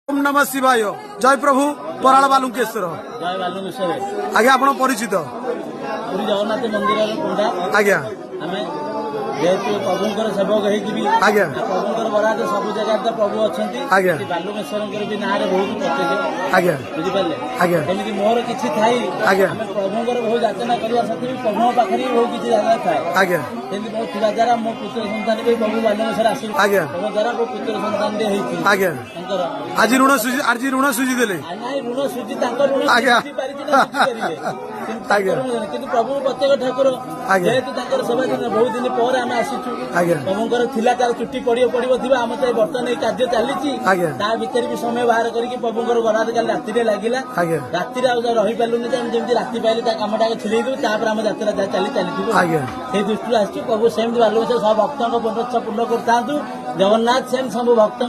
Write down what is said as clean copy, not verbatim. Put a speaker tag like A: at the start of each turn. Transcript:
A: ओम नमः शिवाय। जय प्रभु पराल बालुकेश्वर।
B: जय बालुकेश्वर।
A: आज्ञा आपण परिचित
B: पूरी जगन्नाथ मंदिर पंडा।
A: आज्ञा
B: आमे जेहेतु प्रभुंकर सेवक होगी
A: आज्ञा
B: प्रभुंकर बराद सब जगह तो प्रभु अच्छा
A: आज्ञा
B: बालुकेश्वर भी ना बहुत प्रत्येक
A: आज्ञा
B: बुझिपारे
A: आज्ञा
B: एमती मोर किसी थाई
A: आज्ञा
B: प्रभुंकर बहुत याचना करवा सत्वे प्रभु पाखे बहुत किसी जगह थाए
A: आज्ञा
B: एमती मो थिला द्वारा मो पुत्र संतान भी प्रभु बालुकेश्वर आसी
A: आज्ञा
B: प्रभु द्वारा मो पुत्र संतान दे होई
A: आज्ञा आज ऋण सुझी देले
B: नाई ऋण सुझी ऋण
A: आज्ञा
B: आज्ञा किंतु प्रभु प्रत्येक ठाकुर जेहेतु सेवा दिन बहुत दिन पर आम आसीचु प्रभुंकर थिला तार चुट्टी पड़ो पड़ो आम तो बर्तमान कार्य चली ता भितर भी समय बाहर करके प्रभुंकर बराद काली राति लगिला राति रही पार्लुनि जमी राति पाइले कमटा छिड़े दू आम यात्रा चली से दृष्टि आसू प्रभु सेमती बालुकेश्वर सब भक्तों पूर्ण कर जगन्नाथ सेम सब भक्तों